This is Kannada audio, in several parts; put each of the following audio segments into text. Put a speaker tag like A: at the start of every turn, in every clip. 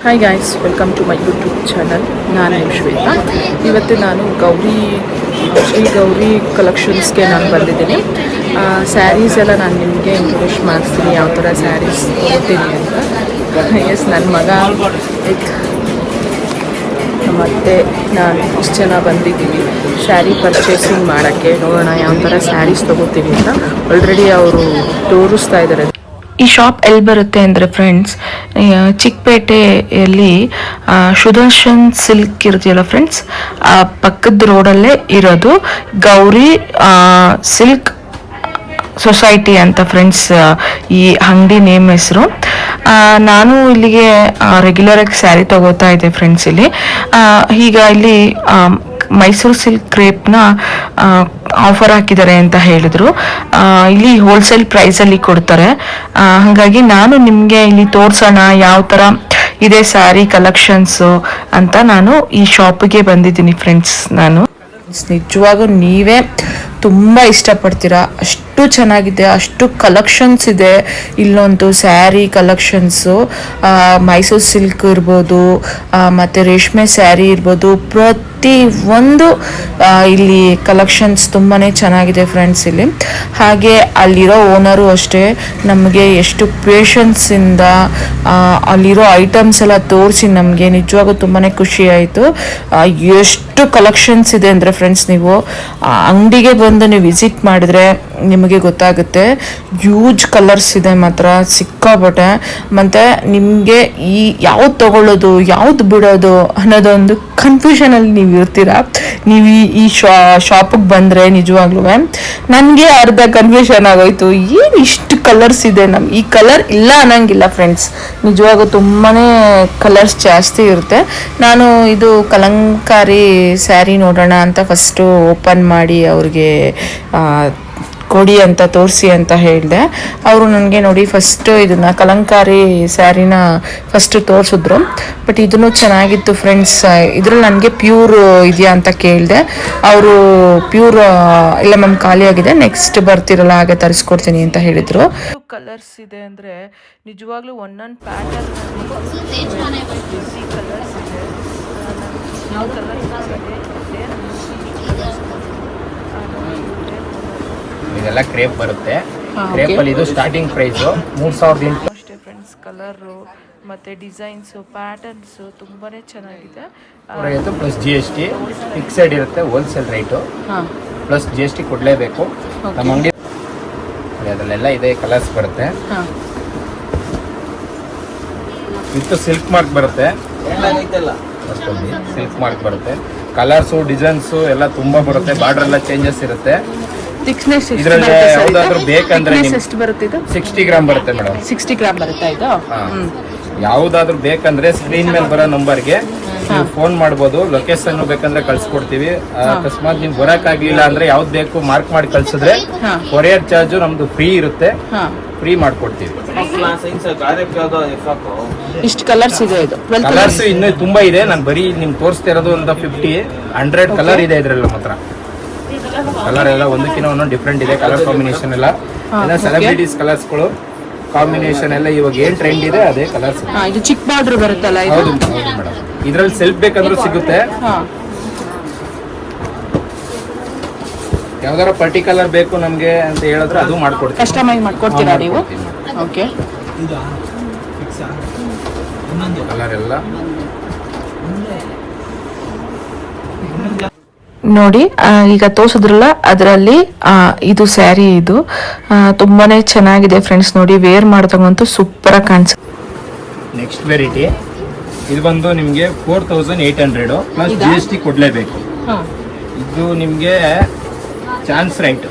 A: Hi guys, welcome to my YouTube channel. ನಾನು ನಿಮ್ಮ ಶ್ವೇತಾ. ಇವತ್ತು ನಾನು ಶ್ರೀ ಗೌರಿ ಕಲೆಕ್ಷನ್ಸ್ಗೆ ನಾನು ಬಂದಿದ್ದೀನಿ. ಸ್ಯಾರೀಸ್ ಎಲ್ಲ ನಾನು ನಿಮಗೆ ಇಂಟ್ರೊಡ್ಯೂಸ್ ಮಾಡಿಸ್ತೀನಿ, ಯಾವ ಥರ ಸ್ಯಾರೀಸ್ ತೊಗೊತೀನಿ ಅಂತ. ಎಸ್, ನನ್ನ ಮಗ ಮತ್ತು ನಾನು ಇಷ್ಟು ಜನ ಬಂದಿದ್ದೀವಿ ಸ್ಯಾರಿ ಪರ್ಚೇಸಿಂಗ್ ಮಾಡೋಕ್ಕೆ. ನೋಡೋಣ ಯಾವ ಥರ ಸ್ಯಾರೀಸ್ ತೊಗೋತೀನಿ ಅಂತ. ಆಲ್ರೆಡಿ ಅವರು ತೋರಿಸ್ತಾ ಇದ್ದಾರೆ. ಈ ಶಾಪ್ ಎಲ್ಲಿ ಬರುತ್ತೆ ಅಂದರೆ ಫ್ರೆಂಡ್ಸ್, ಚಿಕ್ಕಪೇಟೆಯಲ್ಲಿ ಸುದರ್ಶನ್ ಸಿಲ್ಕ್ ಇರುತ್ತಲ್ಲ ಫ್ರೆಂಡ್ಸ್, ಆ ಪಕ್ಕದ ರೋಡಲ್ಲೇ ಇರೋದು ಗೌರಿ ಸಿಲ್ಕ್ ಸೊಸೈಟಿ ಅಂತ ಫ್ರೆಂಡ್ಸ್ ಈ ಅಂಗಡಿ ನೇಮ್ ಹೆಸರು. ನಾನು ಇಲ್ಲಿಗೆ ರೆಗ್ಯುಲರಾಗಿ ಸ್ಯಾರಿ ತಗೋತಾ ಇದ್ದೆ ಫ್ರೆಂಡ್ಸ್. ಈಗ ಇಲ್ಲಿ ಮೈಸೂರು ಸಿಲ್ಕ್ ಕ್ರೇಪ್ನ ಆಫರ್ ಹಾಕಿದ್ದಾರೆ ಅಂತ ಹೇಳಿದ್ರು. ಇಲ್ಲಿ ಹೋಲ್ಸೇಲ್ ಪ್ರೈಸಲ್ಲಿ ಕೊಡ್ತಾರೆ. ಹಾಗಾಗಿ ನಾನು ನಿಮಗೆ ಇಲ್ಲಿ ತೋರಿಸೋಣ ಯಾವ ಥರ ಇದೆ ಸ್ಯಾರಿ ಕಲೆಕ್ಷನ್ಸು ಅಂತ ನಾನು ಈ ಶಾಪಿಗೆ ಬಂದಿದ್ದೀನಿ ಫ್ರೆಂಡ್ಸ್. ನಾನು ನಿಜವಾಗೂ ನೀವೇ ತುಂಬ ಇಷ್ಟಪಡ್ತೀರಾ, ಅಷ್ಟು ಚೆನ್ನಾಗಿದೆ, ಅಷ್ಟು ಕಲೆಕ್ಷನ್ಸ್ ಇದೆ ಇಲ್ಲೊಂದು ಸ್ಯಾರಿ ಕಲೆಕ್ಷನ್ಸು. ಮೈಸೂರು ಸಿಲ್ಕ್ ಇರ್ಬೋದು, ಮತ್ತು ರೇಷ್ಮೆ ಸ್ಯಾರಿ ಇರ್ಬೋದು, ಪ್ರತಿ ಒಂದು ಇಲ್ಲಿ ಕಲೆಕ್ಷನ್ಸ್ ತುಂಬಾ ಚೆನ್ನಾಗಿದೆ ಫ್ರೆಂಡ್ಸ್ ಇಲ್ಲಿ. ಹಾಗೆ ಅಲ್ಲಿರೋ ಓನರು ಅಷ್ಟೇ ನಮಗೆ ಎಷ್ಟು ಪೇಷನ್ಸಿಂದ ಅಲ್ಲಿರೋ ಐಟಮ್ಸ್ ಎಲ್ಲ ತೋರಿಸಿ ನಮಗೆ ನಿಜವಾಗೂ ತುಂಬಾ ಖುಷಿ ಆಯಿತು. ಎಷ್ಟು ಕಲೆಕ್ಷನ್ಸ್ ಇದೆ ಅಂದರೆ ಫ್ರೆಂಡ್ಸ್, ನೀವು ಅಂಗಡಿಗೆ ಬಂದು ನೀವು ವಿಸಿಟ್ ಮಾಡಿದ್ರೆ ನಿಮಗೆ ಗೊತ್ತಾಗುತ್ತೆ. ಹ್ಯೂಜ್ ಕಲರ್ಸ್ ಇದೆ ಮಾತ್ರ ಸಿಕ್ಕಾಪಟ್ಟೆ. ಮತ್ತು ನಿಮಗೆ ಈ ಯಾವ್ದು ತಗೊಳ್ಳೋದು ಯಾವ್ದು ಬಿಡೋದು ಅನ್ನೋದೊಂದು ಕನ್ಫ್ಯೂಷನಲ್ಲಿ ನೀವು ಇರ್ತೀರಾ. ನೀವು ಈ ಶಾಪಿಗೆ ಬಂದರೆ ನಿಜವಾಗ್ಲೂ ನನಗೆ ಅರ್ಧ ಕನ್ಫ್ಯೂಷನ್ ಆಗೋಯ್ತು. ಏನು ಇಷ್ಟು ಕಲರ್ಸ್ ಇದೆ, ಈ ಕಲರ್ ಇಲ್ಲ ಅನ್ನಂಗಿಲ್ಲ ಫ್ರೆಂಡ್ಸ್. ನಿಜವಾಗೂ ತುಂಬಾ ಕಲರ್ಸ್ ಜಾಸ್ತಿ ಇರುತ್ತೆ. ನಾನು ಇದು ಕಲಂಕಾರಿ ಸ್ಯಾರಿ ನೋಡೋಣ ಅಂತ ಫಸ್ಟು ಓಪನ್ ಮಾಡಿ ಅವ್ರಿಗೆ ಕೊಡಿ ಅಂತ ತೋರಿಸಿ ಅಂತ ಹೇಳಿದೆ. ಅವರು ನನಗೆ ನೋಡಿ ಫಸ್ಟು ಇದನ್ನು ಕಲಂಕಾರಿ ಸ್ಯಾರಿನ ಫಸ್ಟು ತೋರಿಸಿದ್ರು. ಬಟ್ ಇದನ್ನು ಚೆನ್ನಾಗಿತ್ತು ಫ್ರೆಂಡ್ಸ್. ಇದ್ರಲ್ಲಿ ನನಗೆ ಪ್ಯೂರ್ ಇದೆಯಾ ಅಂತ ಕೇಳಿದೆ. ಅವರು ಪ್ಯೂರ್ ಇಲ್ಲ ಮ್ಯಾಮ್, ಖಾಲಿ ಆಗಿದೆ, ನೆಕ್ಸ್ಟ್ ಬರ್ತಿರಲ್ಲ ಹಾಗೆ ತರಿಸ್ಕೊಡ್ತೀನಿ ಅಂತ ಹೇಳಿದರು. ಕಲರ್ಸ್ ಇದೆ ಅಂದರೆ ನಿಜವಾಗ್ಲೂ ಒಂದೊಂದು ಪ್ಯಾಟರ್ನ್ ಕಲರ್ಸ್ ಇದೆ.
B: ಇದೆಲ್ಲ ಕ್ರೇಪ್ ಬರುತ್ತೆ. ಕ್ರೇಪಲ್ಲಿ ಇದು ಸ್ಟಾರ್ಟಿಂಗ್ ಪ್ರೈಸ್ 3800
A: ಅಷ್ಟೇ ಫ್ರೆಂಡ್ಸ್. ಕಲರು ಮತ್ತು ಡಿಸೈನ್ಸು ಪ್ಯಾಟರ್ನ್ಸು ತುಂಬಾ ಚೆನ್ನಾಗಿದೆ.
B: ಪ್ಲಸ್ GST ಫಿಕ್ಸೆಡ್ ಇರುತ್ತೆ, ಹೋಲ್ಸೇಲ್ ರೇಟು ಪ್ಲಸ್ GST ಕೊಡಲೇಬೇಕು. ನಮ್ಮ ಅಂಗಡಿ ಅದರಲ್ಲೆಲ್ಲ ಇದೆ ಕಲರ್ಸ್ ಬರುತ್ತೆ. ವಿತ್ ಸಿಲ್ಕ್ ಮಾರ್ಕ್ ಬರುತ್ತೆ. ಸಿಲ್ಕ್ ಮಾರ್ಕ್ ಬರುತ್ತೆ. ಕಲರ್ಸು ಡಿಸೈನ್ಸು ಎಲ್ಲ ತುಂಬಾ ಬರುತ್ತೆ. ಬಾರ್ಡರ್ ಎಲ್ಲ ಚೇಂಜಸ್ ಇರುತ್ತೆ. ಇದರಲ್ಲಿ ಯಾವ್ದಾದ್ರು ಬೇಕಂದ್ರೆ
A: ಎಷ್ಟು ಬರುತ್ತೆ ಇದು?
B: 60 ಗ್ರಾಮ್ ಬರುತ್ತೆ ಮೇಡಮ್.
A: 60 ಗ್ರಾಮ್ ಬರುತ್ತೆ ಇದು.
B: ಯಾವ್ದಾದ್ರು ಬೇಕಂದ್ರೆ ಸ್ಕ್ರೀನ್ ಮೇಲೆ ಬರೋ ನಂಬರ್ಗೆ ನೀವು ಫೋನ್ ಮಾಡ್ಬೋದು. ಲೊಕೇಶನ್ ಬೇಕಂದ್ರೆ ಕಳ್ಸಿಕೊಡ್ತೀವಿ. ಅಕಸ್ಮಾತ್ ನೀವು ಬರಕ್ ಆಗ್ಲಿಲ್ಲ ಅಂದ್ರೆ ಯಾವ್ದು ಬೇಕು ಮಾರ್ಕ್ ಮಾಡಿ ಕಳ್ಸಿದ್ರೆ ಕೊರಿಯರ್ ಚಾರ್ಜ್ ನಮ್ದು ಫ್ರೀ ಇರುತ್ತೆ, ಫ್ರೀ ಮಾಡ್ಕೊಡ್ತೀವಿ.
A: ಇಷ್ಟು ಕಲರ್ಸ್ ಇದೆ. ಇದು
B: ಕಲರ್ಸ್ ಇನ್ನೂ ತುಂಬಾ ಇದೆ. ನಾನು ಬರೀ ನಿಮ್ಗೆ ತೋರಿಸ್ತಾ ಇರೋದು ಒಂದು 100 ಕಲರ್ ಇದೆ ಇದ್ರಲ್ಲಿ ಮಾತ್ರ. ಕಲರ್ ಎಲ್ಲ ಒಂದಕ್ಕಿಂತ ಒಂದೊಂದು ಡಿಫ್ರೆಂಟ್ ಇದೆ. ಕಲರ್ ಕಾಂಬಿನೇಷನ್ ಎಲ್ಲ ಸೆಲೆಬ್ರಿಟೀಸ್ ಕಲರ್ಸ್ಗಳು ಕಾಂಬಿನೇಷನ್ ಎಲ್ಲ ಇವಾಗ ಏನ್ ಟ್ರೆಂಡ್ ಇದೆ ಅದೇ ಕಲರ್ಸ್.
A: ಇದು ಚಿಕ್ಕ ಬಾರ್ಡರ್ ಬರುತ್ತಲ್ಲ.
B: ಹೌದು ಮೇಡಮ್. ಇದ್ರಲ್ಲಿ ಸೆಲ್ಫ್ ಬೇಕಂದ್ರೂ ಸಿಗುತ್ತೆ. ಯಾವ್ದಾರ ಪರ್ಟಿಕ್ಯುಲರ್ ಬೇಕು ನಮ್ಗೆ ಅಂತ ಹೇಳಿದ್ರೆ ಅದು ಮಾಡ್ಕೊಡ್ತೀವಿ.
A: ಕಸ್ಟಮೈಸ್ ಮಾಡ್ಕೊಡ್ತೀರಾ ನೀವು? ಓಕೆ.
B: ಕಲರ್ ಎಲ್ಲ
A: ನೋಡಿ, ಈಗ ತೋರಿಸಿದ್ರಲ್ಲ ಅದರಲ್ಲಿ ಇದು ಸ್ಯಾರಿ. ಇದು ತುಂಬಾನೇ ಚೆನ್ನಾಗಿದೆ ಫ್ರೆಂಡ್ಸ್. ನೋಡಿ, ವೇರ್ ಮಾಡಿದಾಗಂತೂ ಸೂಪರ್ ಆಗಿ ಕಾಣಿಸುತ್ತೆ.
B: ನೆಕ್ಸ್ಟ್ ವೆರೈಟಿ ಇದು ಬಂದು ನಿಮ್ಗೆ 4800 ಪ್ಲಸ್ GST ಕೊಡ್ಲೇಬೇಕು. ಇದು ನಿಮ್ಗೆ ಚಾನ್ಸ್ ರೈಟ್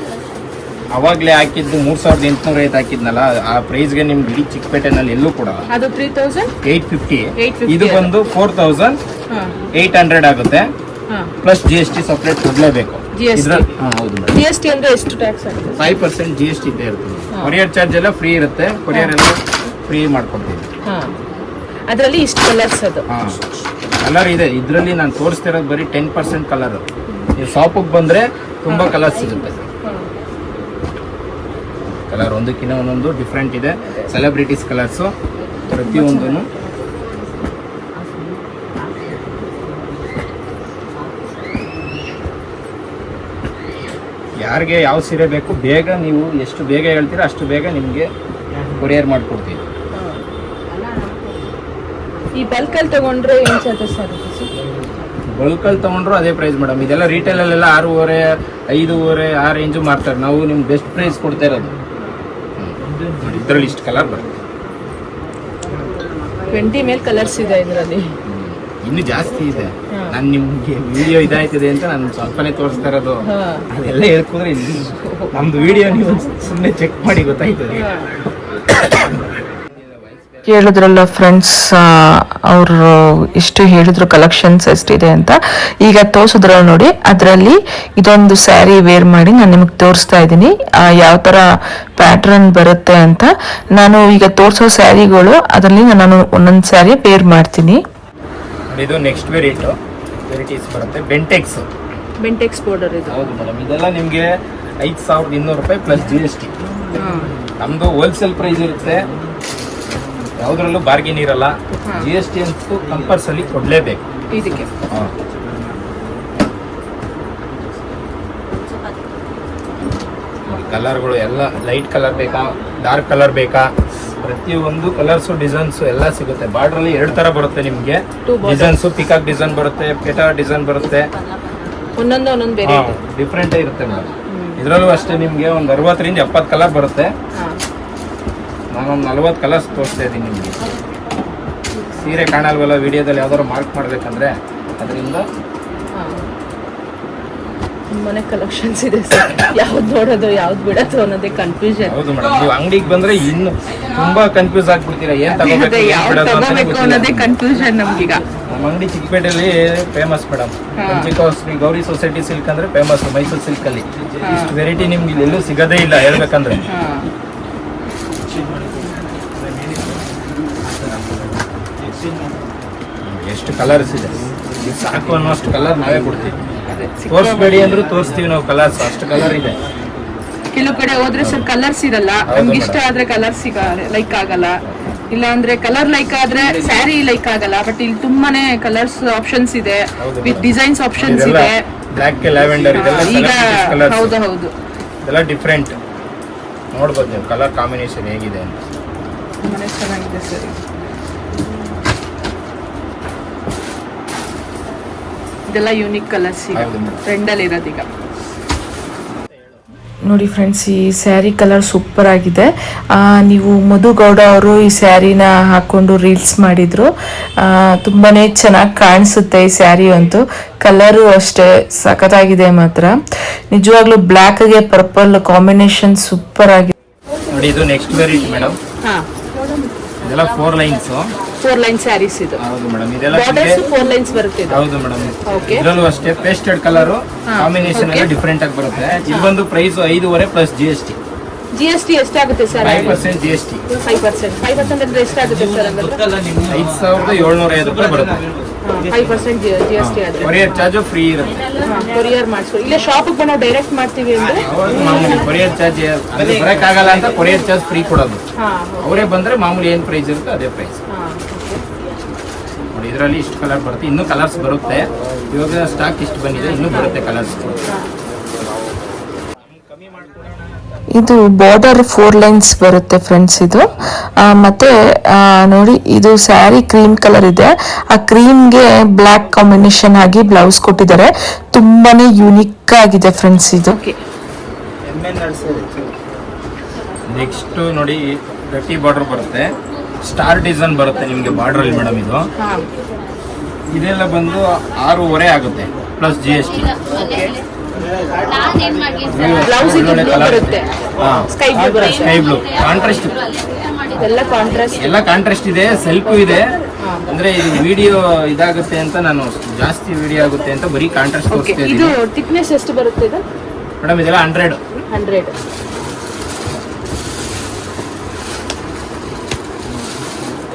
B: ಅವಾಗ್ಲೇ ಹಾಕಿದ್ದು 3850 ಹಾಕಿದ್ನಲ್ಲ, ಆ ಪ್ರೈಸ್ಗೆ ನಿಮ್ಗೆ ಇಡೀ ಚಿಕ್ಕಪೇಟೆನಲ್ಲಿ ಎಲ್ಲೂ ಕೊಡಲ್ಲ.
A: ಅದು 3850.
B: ಇದು ಬಂದು 4800 ಆಗುತ್ತೆ. ಪ್ಲಸ್ GST ಸಪರೇಟ್ ಕೊಡ್ಲೇಬೇಕು. ಹೌದು,
A: GST ಅಂದ್ರೆ ಎಷ್ಟು ಟ್ಯಾಕ್ಸ್ ಆಗುತ್ತೆ?
B: 5% GST ಇದ್ದೇ ಇರುತ್ತೆ. ಕೊರಿಯರ್ ಚಾರ್ಜ್ ಎಲ್ಲ ಫ್ರೀ ಇರುತ್ತೆ. ಕೊರಿಯರ್ ಎಲ್ಲ ಫ್ರೀ ಮಾಡ್ಕೊಡ್ತೀವಿ.
A: ಅದರಲ್ಲಿ ಇಷ್ಟು ಕಲರ್ಸ್ ಅದು
B: ಕಲರ್ ಇದೆ. ಇದರಲ್ಲಿ ನಾನು ತೋರಿಸ್ತಿರೋದು ಬರೀ 10% ಕಲರ್. ನೀವು ಶಾಪಿಗೆ ಬಂದ್ರೆ ತುಂಬಾ ಕಲರ್ಸ್ ಸಿಗುತ್ತೆ. ಕಲರ್ ಒಂದಕ್ಕಿಂತ ಒಂದೊಂದು ಡಿಫ್ರೆಂಟ್ ಇದೆ. ಸೆಲೆಬ್ರಿಟೀಸ್ ಕಲರ್ಸು ಪ್ರತಿಯೊಂದನ್ನು ಯಾರಿಗೆ ಯಾವ ಸೀರೆ ಬೇಕು ಬೇಗ ನೀವು ಎಷ್ಟು ಬೇಗ ಹೇಳ್ತೀರಾ ಅಷ್ಟು ಬೇಗ ನಿಮಗೆ ಕೊರಿಯರ್ ಮಾಡಿಕೊಡ್ತೀವಿ.
A: ಈ ಬಲ್ಕಲ್ಲಿ ತಗೊಂಡ್ರೆ ಏನು ಚಾರ್ಜಸ್ ಆಗುತ್ತೆ ಸರ್?
B: ಬಲ್ಕಲ್ಲಿ ತೊಗೊಂಡ್ರು ಅದೇ ಪ್ರೈಸ್ ಮೇಡಮ್. ಇದೆಲ್ಲ ರಿಟೇಲಲ್ಲೆಲ್ಲ 6,500, 5,500 ಆ ರೇಂಜು ಮಾರ್ತಾರೆ. ನಾವು ನಿಮ್ಗೆ ಬೆಸ್ಟ್ ಪ್ರೈಸ್ ಕೊಡ್ತಾ ಇರೋದು. ಇದರಲ್ಲಿ ಇಷ್ಟು ಕಲರ್ ಬರುತ್ತೆ.
A: 20 ಮೇಲೆ ಕಲರ್ಸ್ ಇದೆ ಇದರಲ್ಲಿ.
B: ಇನ್ನು ಜಾಸ್ತಿ ಇದೆ. ನಾನು ನಿಮ್ಗೆ ವಿಡಿಯೋ ಇದಾಯ್ತಿದೆ ಅಂತ ನಾನು ಸ್ವಲ್ಪನೇ ತೋರಿಸ್ತಾ ಇರೋದು. ಅದೆಲ್ಲ ಹೇಳ್ಕೊಂಡ್ರೆ ನಮ್ದು ವಿಡಿಯೋ ನೀವು ಸುಮ್ಮನೆ ಚೆಕ್ ಮಾಡಿ ಗೊತ್ತಾಯ್ತದೆ.
A: ಹೇಳಿದ್ರಲ್ಲ ಫ್ರೆಂಡ್ಸ್, ಅವರು ಎಷ್ಟು ಹೇಳಿದ್ರು ಕಲೆಕ್ಷನ್ಸ್ ಎಷ್ಟಿದೆ ಅಂತ. ಈಗ ತೋರಿಸಿದ್ರಲ್ಲ ನೋಡಿ, ಅದರಲ್ಲಿ ಇದೊಂದು ಸ್ಯಾರಿ ವೇರ್ ಮಾಡಿ ನಾನು ನಿಮಗೆ ತೋರಿಸ್ತಾ ಇದ್ದೀನಿ ಯಾವ ಥರ ಪ್ಯಾಟ್ರನ್ ಬರುತ್ತೆ ಅಂತ. ನಾನು ಈಗ ತೋರಿಸೋ ಸ್ಯಾರಿಗಳು ಅದರಲ್ಲಿ ನಾನು ಒಂದೊಂದು ಸ್ಯಾರಿ ವೇರ್ ಮಾಡ್ತೀನಿ.
B: ಇದು ನೆಕ್ಸ್ಟ್ ವೆರೈಟೀಸ್ ಬರುತ್ತೆ. ಬೆಂಟೆಕ್ಸ್ ಬಾರ್ಡರ್ ಇದು. ಹೌದು ಮೇಡಮ್. ಇದೆಲ್ಲ ನಿಮಗೆ 5,200 ರೂಪಾಯಿ ಪ್ಲಸ್ GST. ನಮ್ಮದು ಹೋಲ್ಸೇಲ್ ಪ್ರೈಸ್ ಇರುತ್ತೆ, ಯಾವುದ್ರಲ್ಲೂ ಬಾರ್ಗೇನ್ ಇರಲ್ಲ. GST ಅಂತೂ ಕಂಪಲ್ಸರಿ ಕೊಡಲೇಬೇಕು ಇದಕ್ಕೆ. ಕಲರ್ಗಳು ಎಲ್ಲ ಲೈಟ್ ಕಲರ್ ಬೇಕಾ, ಡಾರ್ಕ್ ಕಲರ್ ಬೇಕಾ, ಪ್ರತಿಯೊಂದು ಕಲರ್ಸು ಡಿಸೈನ್ಸು ಎಲ್ಲ ಸಿಗುತ್ತೆ. ಬಾರ್ಡ್ರಲ್ಲಿ 2 ಥರ ಬರುತ್ತೆ ನಿಮಗೆ ಡಿಸೈನ್ಸು. ಪಿಕಾಕ್ ಡಿಸೈನ್ ಬರುತ್ತೆ, ಪೆಟಾ ಡಿಸೈನ್ ಬರುತ್ತೆ.
A: ಒಂದೊಂದು
B: ಡಿಫ್ರೆಂಟೇ ಇರುತ್ತೆ ಮೇಡಮ್. ಇದರಲ್ಲೂ ಅಷ್ಟೇ ನಿಮಗೆ ಒಂದು 60ರಿಂದ 70 ಕಲರ್ ಬರುತ್ತೆ. ನಾನೊಂದು 40 ಕಲರ್ಸ್ ತೋರಿಸ್ತಾ ಇದ್ದೀನಿ ನಿಮಗೆ. ಸೀರೆ ಕಾಣಲ್ವಲ್ಲ ವಿಡಿಯೋದಲ್ಲಿ, ಯಾವ್ದಾದ್ರು ಮಾರ್ಕ್ ಮಾಡಬೇಕಂದ್ರೆ ಅದರಿಂದ
A: ತುಂಬಾನೇ ಕಲೆಕ್ಷನ್ಸ್ ಇದೆ ಸರ್. ಯಾವ್ದು ನೋಡೋದು ಯಾವ್ದು ಬಿಡೋದು ಅನ್ನೋದೇ ಕನ್ಫ್ಯೂಷನ್.
B: ಹೌದು ಮೇಡಮ್. ನೀವು ಅಂಗಡಿಗೆ ಬಂದ್ರೆ ಇನ್ನು ತುಂಬಾ ಕನ್ಫ್ಯೂಸ್ ಆಗ್ಬಿಡ್ತೀರಾ. ಏನ್
A: ತಗೋಬೇಕು ಅನ್ನೋದೇ ಕನ್ಫ್ಯೂಷನ್ ನಮ್ಗೀಗ.
B: ನಮ್ಮ ಅಂಗಡಿ ಚಿಕ್ಕಪೇಟೆಯಲ್ಲಿ famous madam. Shri Gauri society silk ಅಂದ್ರೆ ಫೇಮಸ್ ಮೈಸೂರು ಸಿಲ್ಕ್ ಅಲ್ಲಿ. ಇಷ್ಟು ವೆರೈಟಿ ನಿಮ್ಗೆ ಎಲ್ಲೂ ಸಿಗೋದೇ ಇಲ್ಲ ಹೇಳ್ಬೇಕಂದ್ರೆ. ಎಷ್ಟು ಕಲರ್ಸ್ ಇದೆ, ಸಾಕು ಅನ್ನೋಷ್ಟು ಕಲರ್ ನಾವೇ ಕೊಡ್ತೀವಿ. ತೋರಿಸ್ಬೇಡಿ ಅಂದ್ರೂ ತೋರಿಸ್ತೀವಿ ನಾವು ಕಲರ್ಸ್. ಅಷ್ಟು ಕಲರ್ ಇದೆ.
A: ಕೆಲವು ಕಡೆ ಹೋದ್ರೆ ಸರ್ ಕಲರ್ಸ್ ಇರಲ್ಲ. ನಮ್ಗೆ ಇಷ್ಟ ಆದ್ರೆ ಕಲರ್ ಲೈಕ್ ಆಗಲ್ಲ, ಇಲ್ಲ ಅಂದ್ರೆ ಕಲರ್ ಲೈಕ್ ಆದ್ರೆ ಸ್ಯಾರಿ ಲೈಕ್ ಆಗಲ್ಲ. ಬಟ್ ಇಲ್ಲಿ ತುಂಬಾನೇ ಕಲರ್ಸ್ ಆಪ್ಷನ್ಸ್ ಇದೆ, ವಿತ್ ಡಿಸೈನ್ಸ್ ಆಪ್ಷನ್ಸ್ ಇದೆ.
B: ಬ್ಲಾಕ್ ಲ್ಯಾವೆಂಡರ್
A: ಈಗ ಹೌದು
B: ಇದೆಲ್ಲ ಡಿಫ್ರೆಂಟ್. ನೋಡ್ಬೋದು ನೀವು ಕಲರ್ ಕಾಂಬಿನೇಷನ್ ಹೇಗಿದೆ ಅಂತ.
A: ತುಂಬಾನೇ ಚೆನ್ನಾಗಿದೆ ಸರ್. ಇದೆಲ್ಲ ಯೂನಿಕ್ ಕಲರ್ಸ್ ಈಗ ಟ್ರೆಂಡ್ ಅಲ್ಲಿ ಇರೋದೀಗ. ನೋಡಿ ಫ್ರೆಂಡ್ಸ್, ಈ ಸ್ಯಾರಿ ಕಲರ್ ಸೂಪರ್ ಆಗಿದೆ. ನೀವು ಮಧುಗೌಡ ಅವರು ಈ ಸ್ಯಾರಿನ ಹಾಕೊಂಡು ರೀಲ್ಸ್ ಮಾಡಿದ್ರು. ತುಂಬಾನೇ ಚೆನ್ನಾಗಿ ಕಾಣಿಸುತ್ತೆ ಈ ಸ್ಯಾರಿ ಅಂತೂ. ಕಲರು ಅಷ್ಟೇ ಸಖತ್ತಾಗಿದೆ ಮಾತ್ರ. ನಿಜವಾಗ್ಲೂ ಬ್ಲ್ಯಾಕ್ಗೆ ಪರ್ಪಲ್ ಕಾಂಬಿನೇಷನ್ ಸೂಪರ್ ಆಗಿದೆ
B: ನೋಡಿ. ಇದು ನೆಕ್ಸ್ಟ್ ವೆರೈಟಿ ಮೇಡಮ್. ಇದೆಲ್ಲ 4 ಲೈನ್ಸ್
A: ಸ್ಯಾರೀಸ್ ಇದು.
B: ಹೌದು ಮೇಡಮ್. ಇದೆಲ್ಲ
A: 4 ಲೈನ್ಸ್ ಬರುತ್ತೆ.
B: ಹೌದು ಮೇಡಮ್. ಇದರಲ್ಲೂ ಅಷ್ಟೇ ಪೇಸ್ಟೆಡ್ ಕಲರ್ ಕಾಂಬಿನೇಷನ್ ಎಲ್ಲ ಡಿಫ್ರೆಂಟ್ ಆಗಿ ಬರುತ್ತೆ. ಇದೊಂದು ಪ್ರೈಸ್ 5,500 ಪ್ಲಸ್ GST.
A: ಎಷ್ಟಾಗುತ್ತೆ ಸರ್?
B: 5% GST.
A: 5% ಅಂದ್ರೆ ಎಷ್ಟಾಗುತ್ತೆ ಸರ್?
B: 5,750 ರೂಪಾಯಿ ಬರುತ್ತೆ.
A: 5% GST ಆದ್ರೆ
B: ಕೊರಿಯರ್ ಚಾರ್ಜ್ ಫ್ರೀ ಇರುತ್ತೆ.
A: ಕೊರಿಯರ್ ಮಾಡಿಸೋ ಇಲ್ಲ ಶಾಪಿಗೆ ಬಂದು ಡೈರೆಕ್ಟ್ ಮಾಡ್ತೀವಿ ಅಂದ್ರೆ
B: ಮಾಮೂಲಿ ಕೊರಿಯರ್ ಚಾರ್ಜ್ ಬರಕ್ಕಾಗಲ್ಲ ಅಂತ ಕೊರಿಯರ್ ಚಾರ್ಜ್ ಫ್ರೀ ಕೊಡೋದು. ಅವರೇ ಬಂದ್ರೆ ಮಾಮೂಲಿ ಏನ್ ಪ್ರೈಸ್ ಇರುತ್ತೆ ಅದೇ ಪ್ರೈಸ್. ನೋಡಿ ಇದರಲ್ಲಿ ಇಷ್ಟು ಕಲರ್ ಬರುತ್ತೆ. ಇನ್ನೂ ಕಲರ್ಸ್ ಬರುತ್ತೆ. ಇವಾಗ ಸ್ಟಾಕ್ ಇಷ್ಟು ಬಂದಿದೆ, ಇನ್ನೂ ಬರುತ್ತೆ ಕಲರ್ಸ್.
A: ಇದು ಬಾರ್ಡರ್ 4 ಲೈನ್ಸ್ ಬರುತ್ತೆ ಫ್ರೆಂಡ್ಸ್ ಇದು. ಮತ್ತೆ ನೋಡಿ ಇದು ಸ್ಯಾರಿ ಕ್ರೀಮ್ ಕಲರ್ ಇದೆ. ಆ ಕ್ರೀಮ್ಗೆ ಬ್ಲ್ಯಾಕ್ ಕಾಂಬಿನೇಷನ್ ಆಗಿ ಬ್ಲೌಸ್ ಕೊಟ್ಟಿದ್ದಾರೆ. ತುಂಬಾನೇ ಯೂನಿಕ್ ಆಗಿದೆ ಫ್ರೆಂಡ್ಸ್ ಇದು.
B: ನೆಕ್ಸ್ಟ್ ನೋಡಿ ಗಟ್ಟಿ ಬಾರ್ಡರ್ ಬರುತ್ತೆ. ಸ್ಟಾರ್ ಡಿಸೈನ್ ಬರುತ್ತೆ ನಿಮಗೆ ಬಾರ್ಡರ್ ಅಲ್ಲಿ ಮೇಡಮ್. ಇದೆಲ್ಲ ಬಂದು 6,500 ಆಗುತ್ತೆ plus GST. Sky blue contrast ಎಲ್ಲ ಕಾಂಟ್ರಾಸ್ಟ್ ಇದೆ. ಸೆಲ್ಫ್ ಇದೆ ಅಂದ್ರೆ ಇದು ವಿಡಿಯೋ ಇದಾಗುತ್ತೆ ಅಂತ ನಾನು ಜಾಸ್ತಿ ವಿಡಿಯೋ ಆಗುತ್ತೆ ಅಂತ ಬರೀ ಕಾಂಟ್ರಾಸ್ಟ್ ತೋರಿಸ್ತಾ ಇದ್ದೀನಿ.
A: ಇದು ಥಿಕ್ನೆಸ್ ಎಷ್ಟು ಬರುತ್ತೆ ಇದು
B: ಮೇಡಮ್? ಇದೆಲ್ಲ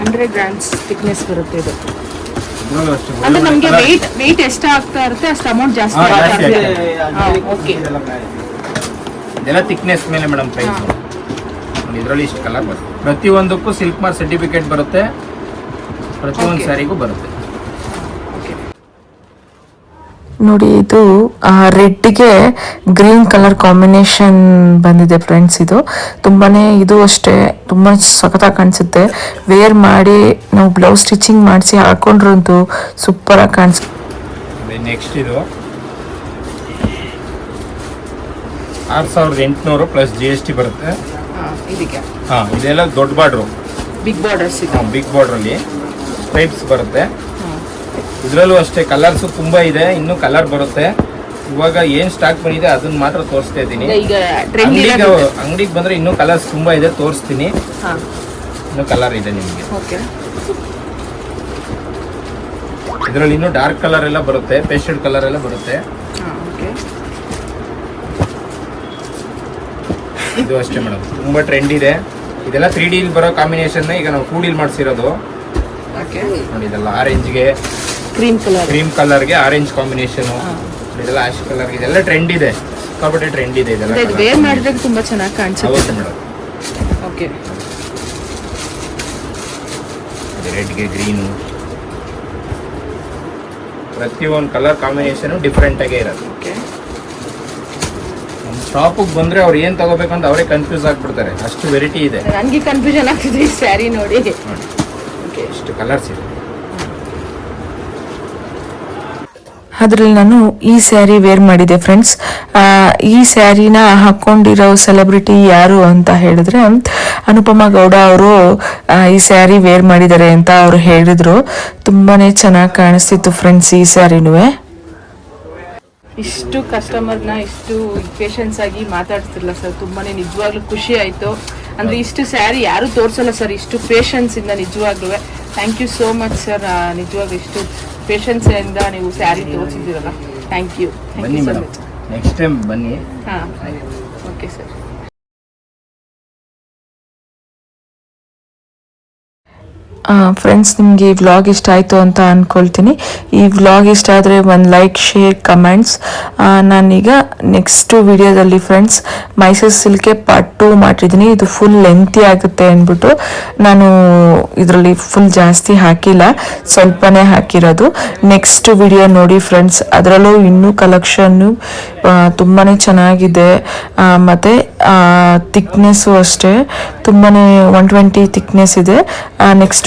A: 100 ಗ್ರಾಮ್ಸ್ ಥಿಕ್ನೆಸ್ ಬರುತ್ತೆ ಇದು. ಅಂದ್ರೆ ನಮಗೆ ವೆಯ್ಟ್ ಎಷ್ಟು ಆಗ್ತಾ ಇರುತ್ತೆ ಅಷ್ಟು ಅಮೌಂಟ್ ಜಾಸ್ತಿ ಆಗುತ್ತೆ. ಓಕೆ,
B: ಇದೆಲ್ಲ ಥಿಕ್ನೆಸ್ ಮೇಲೆ ಮೇಡಮ್ ಪ್ರೈಸ್. ಇದರಲ್ಲಿ ಇಷ್ಟು ಕಲರ್ ಬರುತ್ತೆ. ಪ್ರತಿಯೊಂದಕ್ಕೂ ಸಿಲ್ಕ್ ಮಾರ್ಕ್ ಸರ್ಟಿಫಿಕೇಟ್ ಬರುತ್ತೆ. ಪ್ರತಿಯೊಂದು ಸ್ಯಾರಿಗೂ ಬರುತ್ತೆ.
A: ನೋಡಿ ಇದು ರೆಡ್ಗೆ ಗ್ರೀನ್ ಕಲರ್ ಕಾಂಬಿನೇಷನ್ ಬಂದಿದೆ ಫ್ರೆಂಡ್ಸ್. ಇದು ತುಂಬಾನೇ, ಇದು ಅಷ್ಟೇ ತುಂಬಾ ಸಖತ್ತಾಗಿ ಕಾಣಿಸುತ್ತೆ. ವೇರ್ ಮಾಡಿ ನಾವು ಬ್ಲೌಸ್ ಸ್ಟಿಚಿಂಗ್ ಮಾಡಿಸಿ ಹಾಕೊಂಡ್ರಂತೂ ಸೂಪರ್ ಆಗಿ ಕಾಣಿಸುತ್ತೆ.
B: ನೆಕ್ಸ್ಟ್ ಇದು 6800 ಪ್ಲಸ್ GST ಬರುತ್ತೆ.
A: ಇದಕ್ಕೆ
B: ಇದೆಲ್ಲ ದೊಡ್ಡ border,
A: big borders.
B: Big border ಅಲ್ಲಿ ಸ್ಟ್ರೈಪ್ಸ್ ಬರುತ್ತೆ. ಇದರಲ್ಲೂ ಅಷ್ಟೇ ಕಲರ್ಸ್ ತುಂಬಾ ಇದೆ, ಇನ್ನು ಕಲರ್ ಬರುತ್ತೆ. ಇವಾಗ ಏನ್ ಸ್ಟಾಕ್ ಬಂದಿದೆ ಅದನ್ನ ಮಾತ್ರ ತೋರಿಸ್ತಾ ಇದ್ದೀನಿ. ಅಂಗಡಿಗೆ ಬಂದ್ರೆ ಇನ್ನೂ ಕಲರ್ಸ್ ತುಂಬಾ ಇದೆ, ತೋರಿಸ್ತೀನಿ. ಇನ್ನು ಕಲರ್ ಇದೆ ನಿಮಗೆ. ಇದರಲ್ಲಿ ಇನ್ನೂ ಡಾರ್ಕ್ ಕಲರ್ ಎಲ್ಲ ಬರುತ್ತೆ, ಪೇಸ್ಟಲ್ ಕಲರ್ ಎಲ್ಲ ಬರುತ್ತೆ. ಇದು ಅಷ್ಟೇ ಮೇಡಮ್, ತುಂಬಾ ಟ್ರೆಂಡ್ ಇದೆ. ಇದೆಲ್ಲ 3D ಬರೋ ಕಾಂಬಿನೇಷನ್ ಈಗ ನಾವು 2D ಮಾಡಿಸಿರೋದು. ನೋಡಿ ಇದೆಲ್ಲ ಆರೆಂಜ್ಗೆ ಕ್ರೀಮ್ ಕಲರ್ಗೆ ಆರೆಂಜ್ ಕಾಂಬಿನೇಷನ್, ಇದೆಲ್ಲ ಆಶ್ ಕಲರ್, ಇದೆಲ್ಲ ಟ್ರೆಂಡ್ ಇದೆ, ಸಿಕ್ಕಾಪಟ್ಟೆ ಟ್ರೆಂಡ್ ಇದೆ ಇದೆಲ್ಲ.
A: ವೇರ್ ಮಾಡಿದ್ರೆ ತುಂಬಾ ಚೆನ್ನಾಗಿ ಕಾಣಿಸುತ್ತೆ.
B: ಹೌದು ಮೇಡಮ್.
A: ಓಕೆ,
B: ರೆಡ್ಗೆ ಗ್ರೀನು, ಪ್ರತಿಯೊಂದು ಕಲರ್ ಕಾಂಬಿನೇಷನ್ ಡಿಫ್ರೆಂಟ್ ಆಗೇ ಇರೋದು. ಶಾಪಿಗೆ ಬಂದ್ರೆ ಅವ್ರು ಏನ್ ತಗೋಬೇಕಂತ ಅವರೇ ಕನ್ಫ್ಯೂಸ್ ಆಗ್ಬಿಡ್ತಾರೆ, ಅಷ್ಟು ವೆರೈಟಿ ಇದೆ.
A: ನನಗೆ ಕನ್ಫ್ಯೂಷನ್ ಆಗ್ತಿದೆ ಈ ಸ್ಯಾರಿ ನೋಡಿ.
B: ಎಷ್ಟು ಕಲರ್ಸ್ ಇದೆ.
A: ಅದ್ರಲ್ಲಿ ನಾನು ಈ ಸ್ಯಾರಿ ವೇರ್ ಮಾಡಿದೆ ಫ್ರೆಂಡ್ಸ್. ಈ ಸ್ಯಾರಿನ ಹಾಕೊಂಡಿರೋ ಸೆಲೆಬ್ರಿಟಿ ಯಾರು ಅಂತ ಹೇಳಿದ್ರೆ ಅನುಪಮಾ ಗೌಡ ಅವರು ಈ ಸ್ಯಾರಿ ವೇರ್ ಮಾಡಿದ್ದಾರೆ ಅಂತ ಅವರು ಹೇಳಿದ್ರು. ತುಂಬಾನೇ ಚೆನ್ನಾಗಿ ಕಾಣಿಸ್ತಿತ್ತು ಫ್ರೆಂಡ್ಸ್ ಈ ಸ್ಯಾರಿನೂ. ಇಷ್ಟು ಕಸ್ಟಮರ್ನ ಇಷ್ಟು ಪೇಷನ್ಸ್ ಆಗಿ ಮಾತಾಡ್ತಿರ್ಲಿಲ್ಲ ಸರ್, ತುಂಬಾನೇ ನಿಜವಾಗ್ಲೂ ಖುಷಿ ಆಯ್ತು. ಅಂದ್ರೆ ಇಷ್ಟು ಸ್ಯಾರಿ ಯಾರು ತೋರ್ಸಲ್ಲ ಸರ್, ಇಷ್ಟು ಪೇಷನ್ಸ್ ಇಂದ ನಿಜವಾಗ್ಲೂ thank you so much sir. ನಿಜವಾಗ್ಲೂ ಇಷ್ಟು ಪೇಷನ್ಸ್ ಇಂದ ನೀವು ಸ್ಯಾರಿ ತೋರಿಸಿದ್ದೀರಲ್ಲ, ಥ್ಯಾಂಕ್ ಯು.
B: ಬನ್ನಿ ಮೇಡಮ್, ನೆಕ್ಸ್ಟ್ ಟೈಮ್ ಬನ್ನಿ.
A: ಹಾಂ, ಓಕೆ ಸರ್. ಫ್ರೆಂಡ್ಸ್, ನಿಮಗೆ ಈ ವ್ಲಾಗ್ ಇಷ್ಟ ಆಯಿತು ಅಂತ ಅಂದ್ಕೊಳ್ತೀನಿ. ಈ ವ್ಲಾಗ್ ಇಷ್ಟ ಆದರೆ ಒಂದು ಲೈಕ್, ಶೇರ್, ಕಮೆಂಟ್ಸ್. ನಾನೀಗ ನೆಕ್ಸ್ಟ್ ವಿಡಿಯೋದಲ್ಲಿ ಫ್ರೆಂಡ್ಸ್ ಮೈಸೂರು ಸಿಲ್ಕೆ ಪಾರ್ಟ್ 2 ಮಾಡಿದ್ದೀನಿ. ಇದು ಫುಲ್ ಲೆಂತಿ ಆಗುತ್ತೆ ಅಂದ್ಬಿಟ್ಟು ನಾನು ಇದರಲ್ಲಿ ಫುಲ್ ಜಾಸ್ತಿ ಹಾಕಿಲ್ಲ, ಸ್ವಲ್ಪನೇ ಹಾಕಿರೋದು. ನೆಕ್ಸ್ಟ್ ವಿಡಿಯೋ ನೋಡಿ ಫ್ರೆಂಡ್ಸ್, ಅದರಲ್ಲೂ ಇನ್ನೂ ಕಲೆಕ್ಷನ್ನು ತುಂಬಾ ಚೆನ್ನಾಗಿದೆ. ಮತ್ತು ಥಿಕ್ನೆಸ್ಸು ಅಷ್ಟೇ ತುಂಬಾ 120 ಥಿಕ್ನೆಸ್ ಇದೆ. ನೆಕ್ಸ್ಟ್